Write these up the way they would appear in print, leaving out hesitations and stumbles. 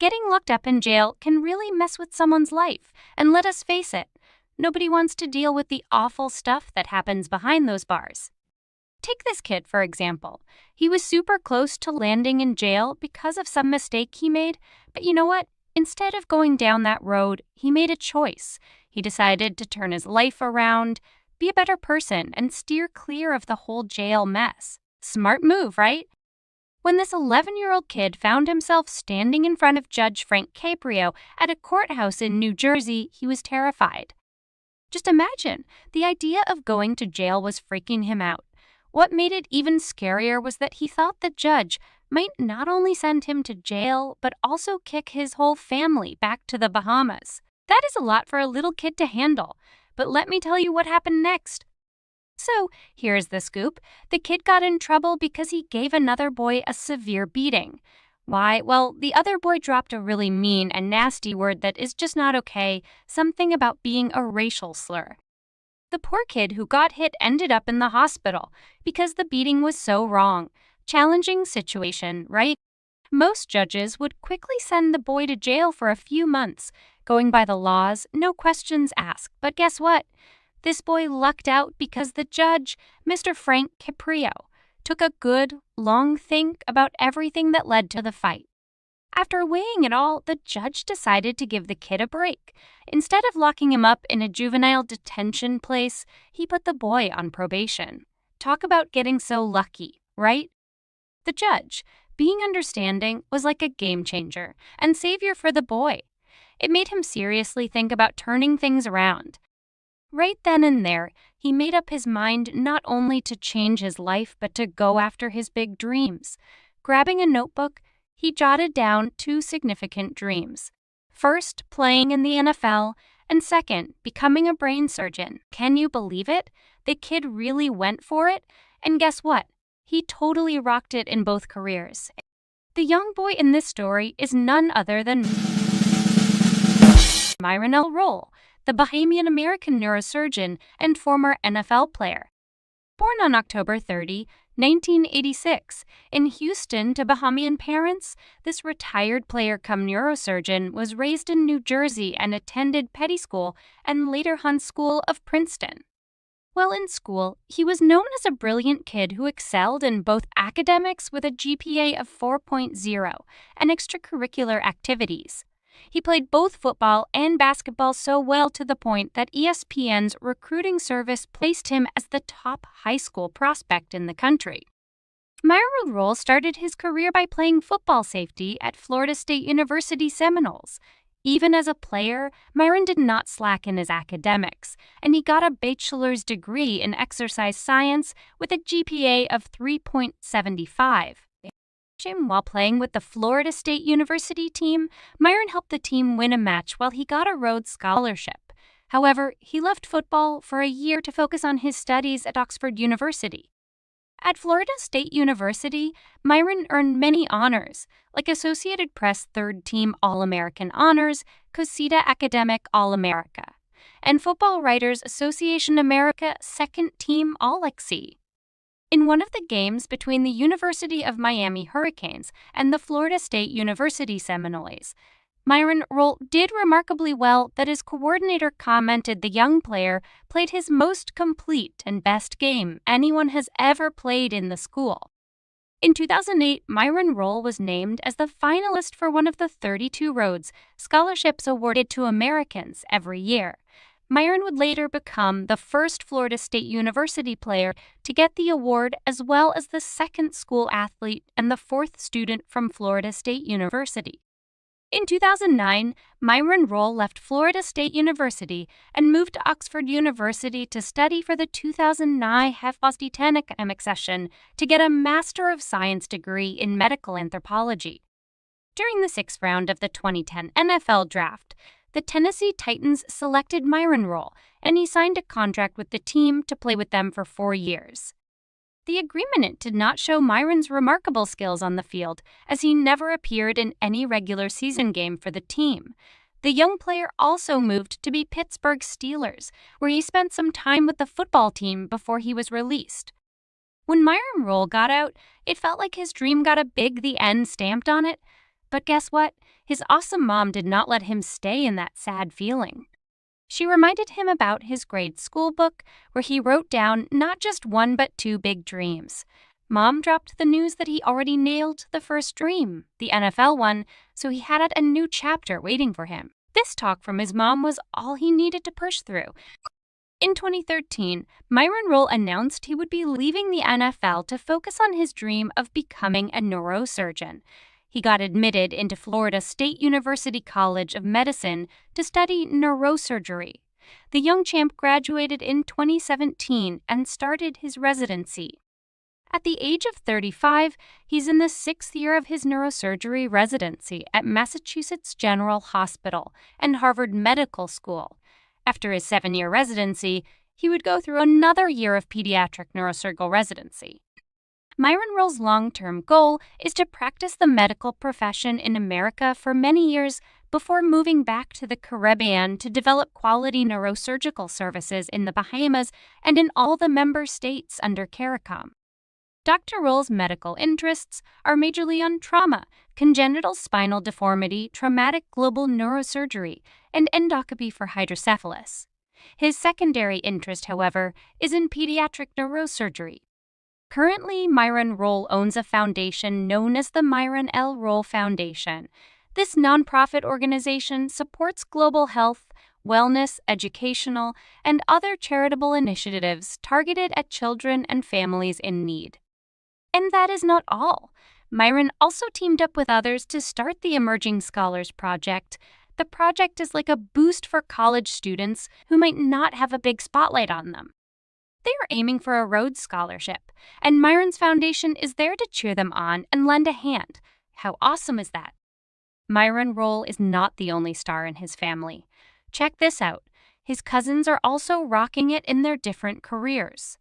Getting locked up in jail can really mess with someone's life, and let us face it, nobody wants to deal with the awful stuff that happens behind those bars. Take this kid, for example. He was super close to landing in jail because of some mistake he made, but you know what? Instead of going down that road, he made a choice. He decided to turn his life around, be a better person, and steer clear of the whole jail mess. Smart move, right? When this 11-year-old kid found himself standing in front of Judge Frank Caprio at a courthouse in New Jersey, he was terrified. Just imagine, the idea of going to jail was freaking him out. What made it even scarier was that he thought the judge might not only send him to jail, but also kick his whole family back to the Bahamas. That is a lot for a little kid to handle, but let me tell you what happened next. So, here's the scoop. The kid got in trouble because he gave another boy a severe beating. Why? Well, the other boy dropped a really mean and nasty word that is just not okay, something about being a racial slur. The poor kid who got hit ended up in the hospital because the beating was so wrong. Challenging situation, right? Most judges would quickly send the boy to jail for a few months, going by the laws, no questions asked. But guess what? This boy lucked out because the judge, Mr. Frank Caprio, took a good, long think about everything that led to the fight. After weighing it all, the judge decided to give the kid a break. Instead of locking him up in a juvenile detention place, he put the boy on probation. Talk about getting so lucky, right? The judge, being understanding, was like a game changer and savior for the boy. It made him seriously think about turning things around. Right then and there, he made up his mind not only to change his life, but to go after his big dreams. Grabbing a notebook, he jotted down 2 significant dreams. First, playing in the NFL, and second, becoming a brain surgeon. Can you believe it? The kid really went for it, and guess what? He totally rocked it in both careers. The young boy in this story is none other than Myron L. Rolle, the Bahamian-American neurosurgeon and former NFL player. Born on October 30, 1986, in Houston to Bahamian parents, this retired player-cum-neurosurgeon was raised in New Jersey and attended Petty School and later Hunt School of Princeton. While in school, he was known as a brilliant kid who excelled in both academics with a GPA of 4.0 and extracurricular activities. He played both football and basketball so well to the point that ESPN's recruiting service placed him as the top high school prospect in the country. Myron Rolle started his career by playing football safety at Florida State University Seminoles. Even as a player, Myron did not slack in his academics, and he got a bachelor's degree in exercise science with a GPA of 3.75. While playing with the Florida State University team, Myron helped the team win a match while he got a Rhodes Scholarship. However, he left football for a year to focus on his studies at Oxford University. At Florida State University, Myron earned many honors, like Associated Press Third Team All-American Honors, COSITA Academic All-America, and Football Writers Association America Second Team All-XC. In one of the games between the University of Miami Hurricanes and the Florida State University Seminoles, Myron Rolle did remarkably well that his coordinator commented the young player played his most complete and best game anyone has ever played in the school. In 2008, Myron Rolle was named as the finalist for one of the 32 Rhodes Scholarships awarded to Americans every year. Myron would later become the first Florida State University player to get the award, as well as the second school athlete and the 4th student from Florida State University. In 2009, Myron Rolle left Florida State University and moved to Oxford University to study for the 2009 Hephaestus academic session to get a Master of Science degree in medical anthropology. During the 6th round of the 2010 NFL Draft, the Tennessee Titans selected Myron Rolle, and he signed a contract with the team to play with them for 4 years. The agreement did not show Myron's remarkable skills on the field, as he never appeared in any regular season game for the team. The young player also moved to be Pittsburgh Steelers, where he spent some time with the football team before he was released. When Myron Rolle got out, it felt like his dream got a big "the end" stamped on it. But guess what? His awesome mom did not let him stay in that sad feeling. She reminded him about his grade school book, where he wrote down not just one but two big dreams. Mom dropped the news that he already nailed the first dream, the NFL one, so he had a new chapter waiting for him. This talk from his mom was all he needed to push through. In 2013, Myron Rolle announced he would be leaving the NFL to focus on his dream of becoming a neurosurgeon. He got admitted into Florida State University College of Medicine to study neurosurgery. The young champ graduated in 2017 and started his residency. At the age of 35, he's in the 6th year of his neurosurgery residency at Massachusetts General Hospital and Harvard Medical School. After his 7-year residency, he would go through another year of pediatric neurosurgical residency. Myron Rolle's long-term goal is to practice the medical profession in America for many years before moving back to the Caribbean to develop quality neurosurgical services in the Bahamas and in all the member states under CARICOM. Dr. Rolle's medical interests are majorly on trauma, congenital spinal deformity, traumatic global neurosurgery, and endoscopy for hydrocephalus. His secondary interest, however, is in pediatric neurosurgery. Currently, Myron Rolle owns a foundation known as the Myron L. Rolle Foundation. This nonprofit organization supports global health, wellness, educational, and other charitable initiatives targeted at children and families in need. And that is not all. Myron also teamed up with others to start the Emerging Scholars Project. The project is like a boost for college students who might not have a big spotlight on them. They are aiming for a Rhodes Scholarship, and Myron's foundation is there to cheer them on and lend a hand. How awesome is that? Myron Rolle is not the only star in his family. Check this out. His cousins are also rocking it in their different careers.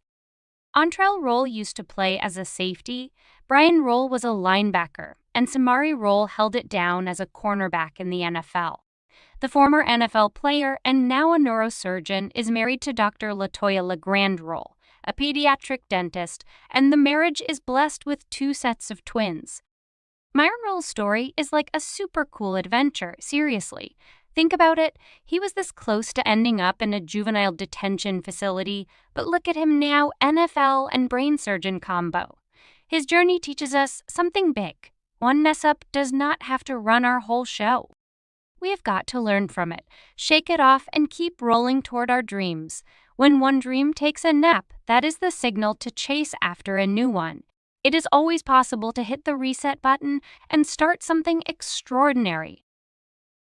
Antrell Rolle used to play as a safety, Brian Rolle was a linebacker, and Samari Rolle held it down as a cornerback in the NFL. The former NFL player and now a neurosurgeon is married to Dr. LaToya LeGrand Rolle, a pediatric dentist, and the marriage is blessed with 2 sets of twins. Myron Rolle's story is like a super cool adventure, seriously. Think about it, he was this close to ending up in a juvenile detention facility, but look at him now, NFL and brain surgeon combo. His journey teaches us something big. One mess up does not have to run our whole show. We have got to learn from it, shake it off, and keep rolling toward our dreams. When one dream takes a nap, that is the signal to chase after a new one. It is always possible to hit the reset button and start something extraordinary.